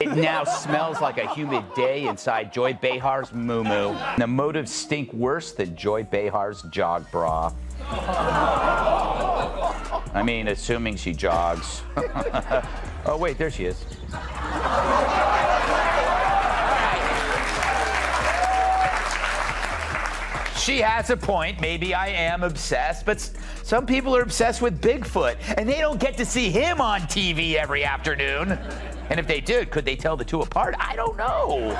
It now smells like a humid day inside Joy Behar's moo-moo. The motives stink worse than Joy Behar's jog bra. I mean, assuming she jogs. Oh, wait, there she is. She has a point. Maybe I am obsessed, but some people are obsessed with Bigfoot, and they don't get to see him on TV every afternoon. And if they did, could they tell the two apart? I don't know.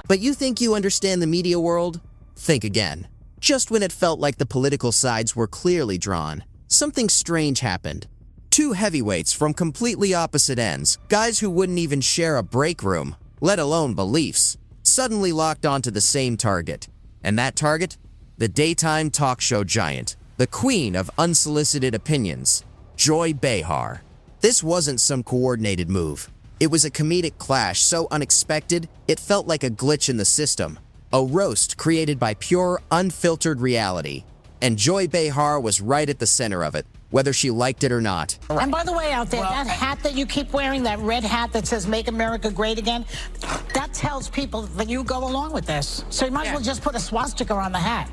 But you think you understand the media world? Think again. Just when it felt like the political sides were clearly drawn, something strange happened. Two heavyweights from completely opposite ends, guys who wouldn't even share a break room, let alone beliefs, suddenly locked onto the same target. And that target? The daytime talk show giant, the queen of unsolicited opinions, Joy Behar. This wasn't some coordinated move. It was a comedic clash so unexpected, it felt like a glitch in the system. A roast created by pure, unfiltered reality. And Joy Behar was right at the center of it, whether she liked it or not. And by the way, out there, that hat that you keep wearing, that red hat that says "Make America Great Again," that tells people that you go along with this. So you might as well just put a swastika on the hat.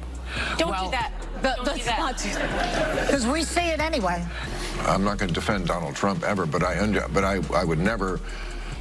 Don't do that. Let's not do that. Because we see it anyway. I'm not going to defend Donald Trump ever, but I would never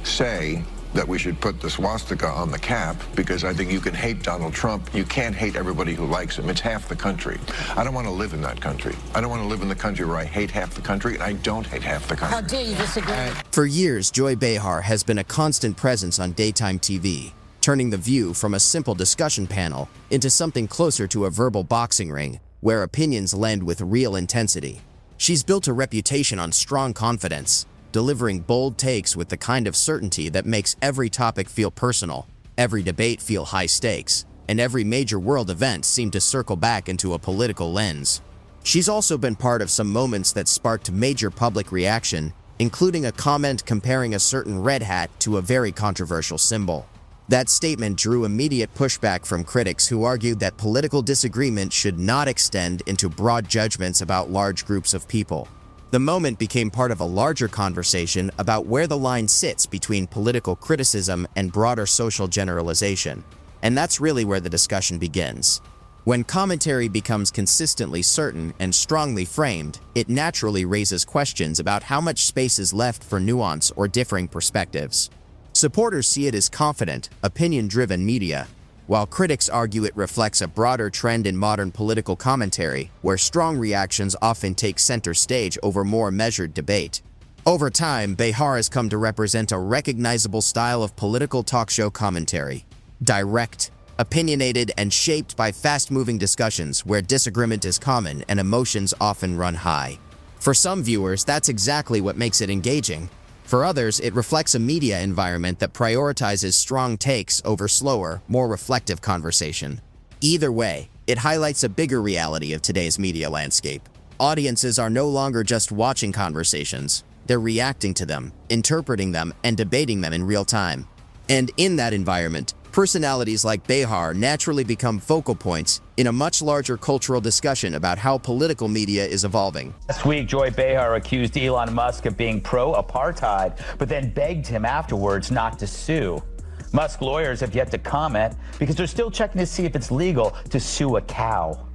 say that we should put the swastika on the cap, because I think you can hate Donald Trump. You can't hate everybody who likes him. It's half the country. I don't want to live in that country. I don't want to live in the country where I hate half the country, and I don't hate half the country. How dare you disagree? For years, Joy Behar has been a constant presence on daytime TV, turning The View from a simple discussion panel into something closer to a verbal boxing ring, where opinions lend with real intensity. She's built a reputation on strong confidence, delivering bold takes with the kind of certainty that makes every topic feel personal, every debate feel high stakes, and every major world event seem to circle back into a political lens. She's also been part of some moments that sparked major public reaction, including a comment comparing a certain red hat to a very controversial symbol. That statement drew immediate pushback from critics who argued that political disagreement should not extend into broad judgments about large groups of people. The moment became part of a larger conversation about where the line sits between political criticism and broader social generalization. And that's really where the discussion begins. When commentary becomes consistently certain and strongly framed, it naturally raises questions about how much space is left for nuance or differing perspectives. Supporters see it as confident, opinion-driven media, while critics argue it reflects a broader trend in modern political commentary, where strong reactions often take center stage over more measured debate. Over time, Behar has come to represent a recognizable style of political talk show commentary. Direct, opinionated, and shaped by fast-moving discussions where disagreement is common and emotions often run high. For some viewers, that's exactly what makes it engaging. For others, it reflects a media environment that prioritizes strong takes over slower, more reflective conversation. Either way, it highlights a bigger reality of today's media landscape. Audiences are no longer just watching conversations. They're reacting to them, interpreting them, and debating them in real time. And in that environment, personalities like Behar naturally become focal points in a much larger cultural discussion about how political media is evolving. Last week, Joy Behar accused Elon Musk of being pro-apartheid, but then begged him afterwards not to sue. Musk lawyers have yet to comment because they're still checking to see if it's legal to sue a cow.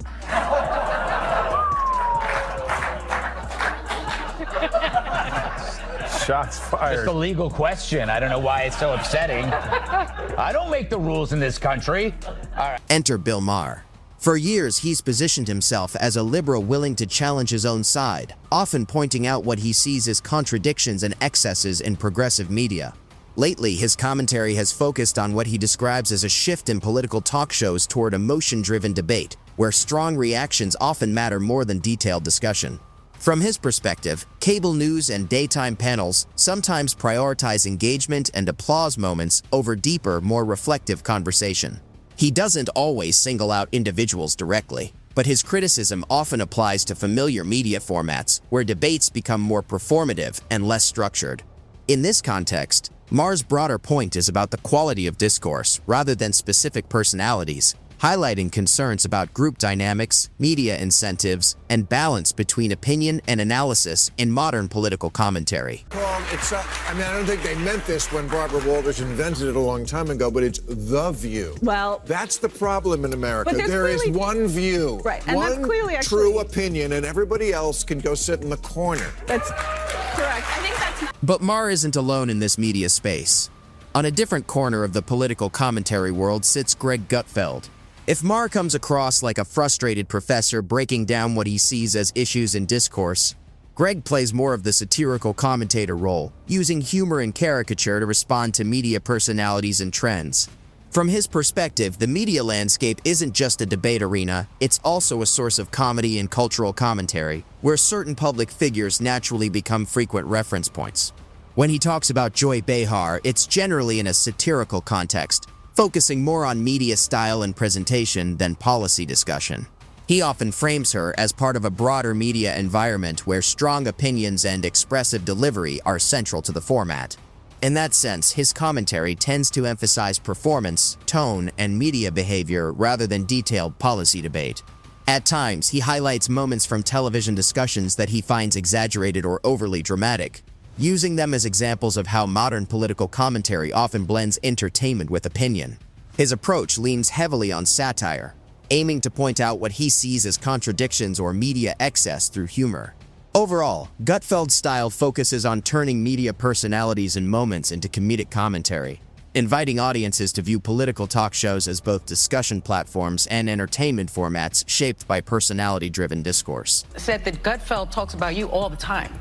Shots fired. Just a legal question. I don't know why it's so upsetting. I don't make the rules in this country. All right. Enter Bill Maher. For years, he's positioned himself as a liberal willing to challenge his own side, often pointing out what he sees as contradictions and excesses in progressive media. Lately, his commentary has focused on what he describes as a shift in political talk shows toward emotion-driven debate, where strong reactions often matter more than detailed discussion. From his perspective, cable news and daytime panels sometimes prioritize engagement and applause moments over deeper, more reflective conversation. He doesn't always single out individuals directly, but his criticism often applies to familiar media formats where debates become more performative and less structured. In this context, Maher's broader point is about the quality of discourse rather than specific personalities, highlighting concerns about group dynamics, media incentives, and balance between opinion and analysis in modern political commentary. I don't think they meant this when Barbara Walters invented it a long time ago, but it's the view. Well, that's the problem in America. But there is one view, right, and one that's clearly true opinion, and everybody else can go sit in the corner. That's correct. I think that's not. But Maher isn't alone in this media space. On a different corner of the political commentary world sits Greg Gutfeld. If Maher comes across like a frustrated professor breaking down what he sees as issues in discourse, Greg plays more of the satirical commentator role, using humor and caricature to respond to media personalities and trends. From his perspective, the media landscape isn't just a debate arena, it's also a source of comedy and cultural commentary, where certain public figures naturally become frequent reference points. When he talks about Joy Behar, it's generally in a satirical context, focusing more on media style and presentation than policy discussion. He often frames her as part of a broader media environment where strong opinions and expressive delivery are central to the format. In that sense, his commentary tends to emphasize performance, tone, and media behavior rather than detailed policy debate. At times, he highlights moments from television discussions that he finds exaggerated or overly dramatic, using them as examples of how modern political commentary often blends entertainment with opinion. His approach leans heavily on satire, aiming to point out what he sees as contradictions or media excess through humor. Overall, Gutfeld's style focuses on turning media personalities and moments into comedic commentary, inviting audiences to view political talk shows as both discussion platforms and entertainment formats shaped by personality-driven discourse. Said that Gutfeld talks about you all the time.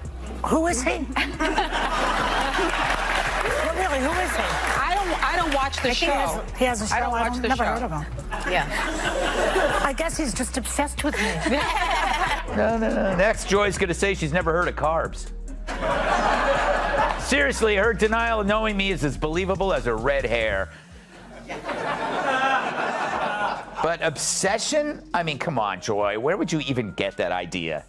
Who is he? Well, really, who is he? I don't watch the show. He has a show. I don't watch the never show. heard of him. Yeah. I guess he's just obsessed with me. No. Next, Joy's going to say she's never heard of carbs. Seriously, her denial of knowing me is as believable as her red hair. But obsession? I mean, come on, Joy. Where would you even get that idea?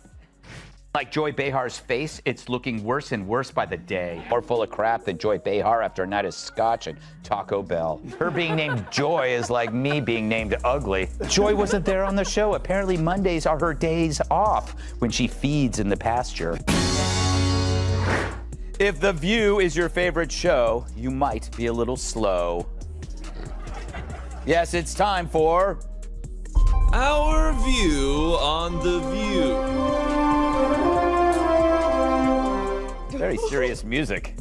Like Joy Behar's face, it's looking worse and worse by the day. More full of crap than Joy Behar after a night of scotch and Taco Bell. Her being named Joy is like me being named ugly. Joy wasn't there on the show. Apparently Mondays are her days off when she feeds in the pasture. If The View is your favorite show, you might be a little slow. Yes, it's time for Our View on The View. very serious music.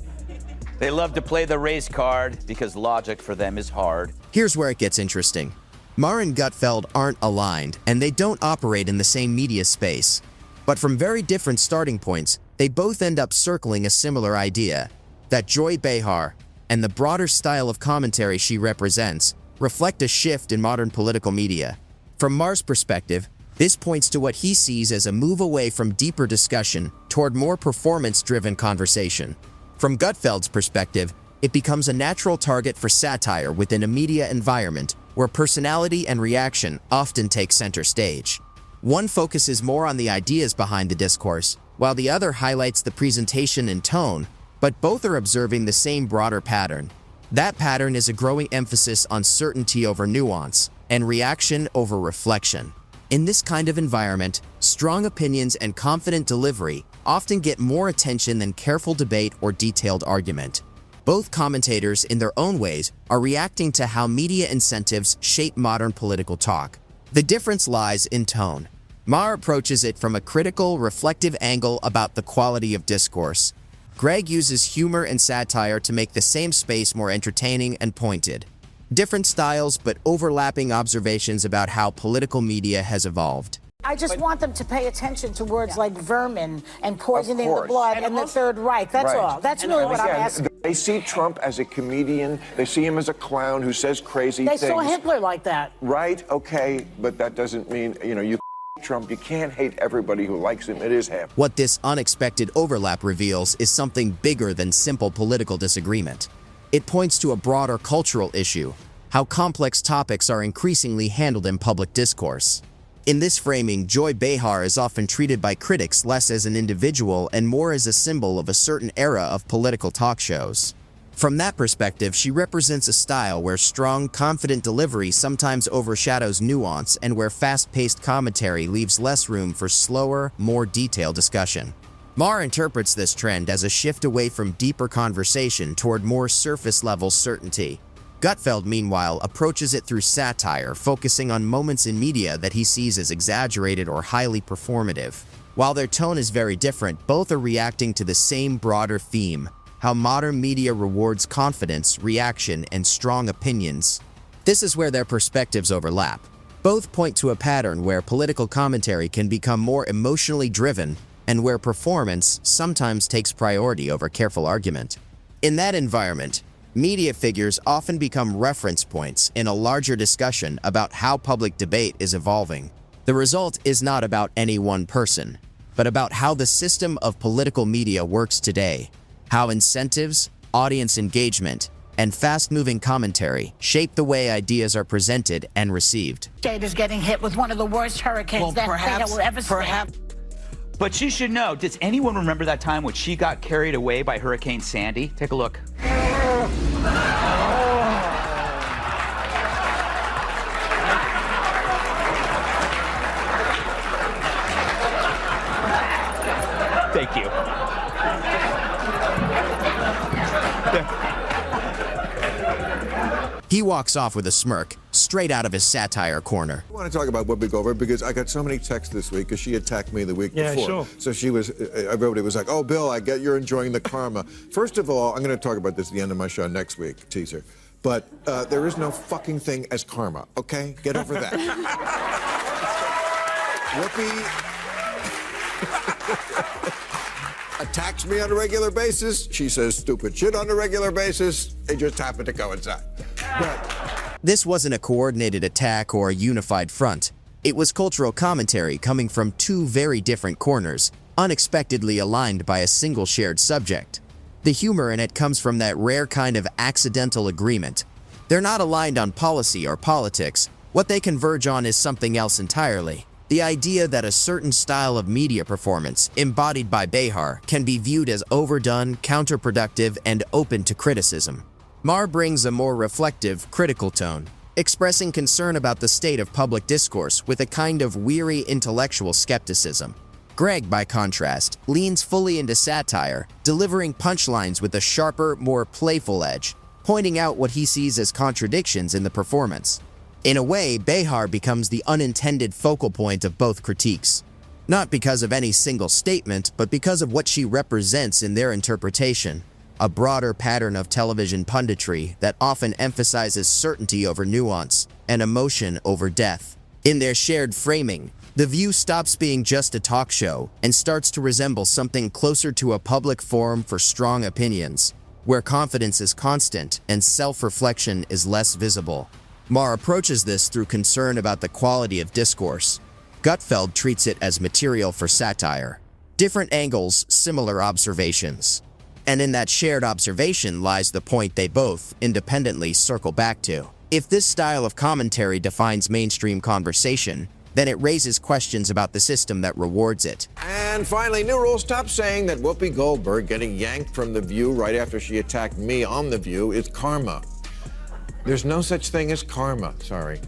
They love to play the race card because logic for them is hard. Here's where it gets interesting. Maher and Gutfeld aren't aligned, and they don't operate in the same media space. But from very different starting points, they both end up circling a similar idea, that Joy Behar and the broader style of commentary she represents reflect a shift in modern political media. From Maher's perspective, this points to what he sees as a move away from deeper discussion toward more performance-driven conversation. From Gutfeld's perspective, it becomes a natural target for satire within a media environment where personality and reaction often take center stage. One focuses more on the ideas behind the discourse, while the other highlights the presentation and tone, but both are observing the same broader pattern. That pattern is a growing emphasis on certainty over nuance and reaction over reflection. In this kind of environment, strong opinions and confident delivery often get more attention than careful debate or detailed argument. Both commentators, in their own ways, are reacting to how media incentives shape modern political talk. The difference lies in tone. Maher approaches it from a critical, reflective angle about the quality of discourse. Greg uses humor and satire to make the same space more entertaining and pointed. Different styles, but overlapping observations about how political media has evolved. I just want them to pay attention to words like vermin and poisoning the blood and the Third Reich. That's all. That's really what I'm asking. They see Trump as a comedian. They see him as a clown who says crazy things. They saw Hitler like that. Right, okay, but that doesn't mean, you Trump, you can't hate everybody who likes him. It is half. What this unexpected overlap reveals is something bigger than simple political disagreement. It points to a broader cultural issue, how complex topics are increasingly handled in public discourse. In this framing, Joy Behar is often treated by critics less as an individual and more as a symbol of a certain era of political talk shows. From that perspective, she represents a style where strong, confident delivery sometimes overshadows nuance and where fast-paced commentary leaves less room for slower, more detailed discussion. Maher interprets this trend as a shift away from deeper conversation toward more surface-level certainty. Gutfeld, meanwhile, approaches it through satire, focusing on moments in media that he sees as exaggerated or highly performative. While their tone is very different, both are reacting to the same broader theme: how modern media rewards confidence, reaction, and strong opinions. This is where their perspectives overlap. Both point to a pattern where political commentary can become more emotionally driven and where performance sometimes takes priority over careful argument. In that environment, media figures often become reference points in a larger discussion about how public debate is evolving. The result is not about any one person, but about how the system of political media works today, how incentives, audience engagement, and fast-moving commentary shape the way ideas are presented and received. State is getting hit with one of the worst hurricanes that will ever see. But she should know. Does anyone remember that time when she got carried away by Hurricane Sandy? Take a look. Thank you. He walks off with a smirk, straight out of his satire corner. I want to talk about Whoopi Goldberg because I got so many texts this week because she attacked me the week before. Sure. So she was, everybody was like, oh, Bill, I get you're enjoying the karma. First of all, I'm going to talk about this at the end of my show next week, teaser. But there is no fucking thing as karma, okay? Get over that. Whoopi attacks me on a regular basis. She says stupid shit on a regular basis. It just happened to coincide. But This wasn't a coordinated attack or a unified front. It was cultural commentary coming from two very different corners, unexpectedly aligned by a single shared subject. The humor in it comes from that rare kind of accidental agreement. They're not aligned on policy or politics. What they converge on is something else entirely. The idea that a certain style of media performance, embodied by Behar, can be viewed as overdone, counterproductive, and open to criticism. Maher brings a more reflective, critical tone, expressing concern about the state of public discourse with a kind of weary intellectual skepticism. Greg, by contrast, leans fully into satire, delivering punchlines with a sharper, more playful edge, pointing out what he sees as contradictions in the performance. In a way, Behar becomes the unintended focal point of both critiques. Not because of any single statement, but because of what she represents in their interpretation. A broader pattern of television punditry that often emphasizes certainty over nuance and emotion over depth. In their shared framing, The View stops being just a talk show and starts to resemble something closer to a public forum for strong opinions, where confidence is constant and self-reflection is less visible. Maher approaches this through concern about the quality of discourse. Gutfeld treats it as material for satire. Different angles, similar observations. And in that shared observation lies the point they both, independently, circle back to. If this style of commentary defines mainstream conversation, then it raises questions about the system that rewards it. And finally, new rule, stop saying that Whoopi Goldberg getting yanked from The View right after she attacked me on The View is karma. There's no such thing as karma, sorry.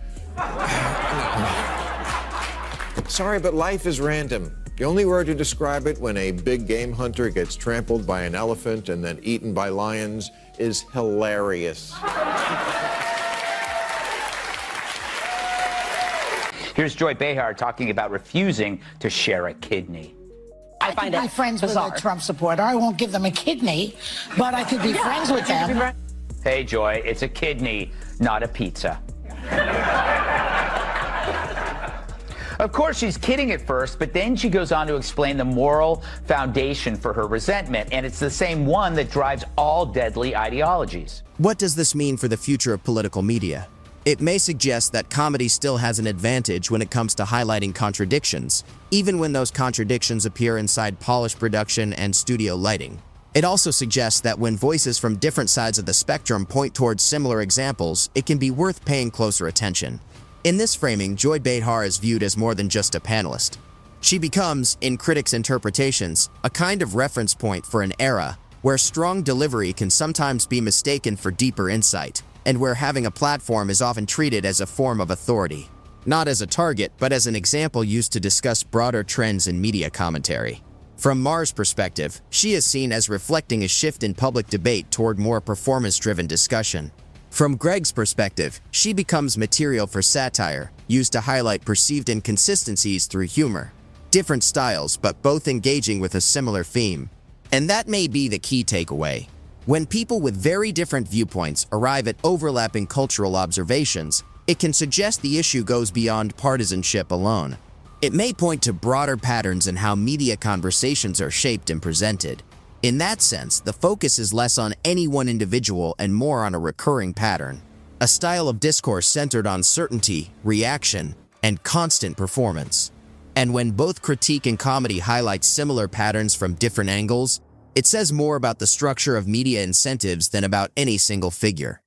Sorry, but life is random. The only word to describe it when a big game hunter gets trampled by an elephant and then eaten by lions is hilarious. Here's Joy Behar talking about refusing to share a kidney. I find my friends bizarre. With a Trump supporter. I won't give them a kidney, but I could be friends with them. Hey, Joy, it's a kidney, not a pizza. Of course, she's kidding at first, but then she goes on to explain the moral foundation for her resentment, and it's the same one that drives all deadly ideologies. What does this mean for the future of political media? It may suggest that comedy still has an advantage when it comes to highlighting contradictions, even when those contradictions appear inside polished production and studio lighting. It also suggests that when voices from different sides of the spectrum point towards similar examples, it can be worth paying closer attention. In this framing, Joy Behar is viewed as more than just a panelist. She becomes, in critics' interpretations, a kind of reference point for an era, where strong delivery can sometimes be mistaken for deeper insight, and where having a platform is often treated as a form of authority. Not as a target, but as an example used to discuss broader trends in media commentary. From Maher's perspective, she is seen as reflecting a shift in public debate toward more performance-driven discussion. From Greg's perspective, she becomes material for satire, used to highlight perceived inconsistencies through humor. Different styles, but both engaging with a similar theme. And that may be the key takeaway. When people with very different viewpoints arrive at overlapping cultural observations, it can suggest the issue goes beyond partisanship alone. It may point to broader patterns in how media conversations are shaped and presented. In that sense, the focus is less on any one individual and more on a recurring pattern, a style of discourse centered on certainty, reaction, and constant performance. And when both critique and comedy highlight similar patterns from different angles, it says more about the structure of media incentives than about any single figure.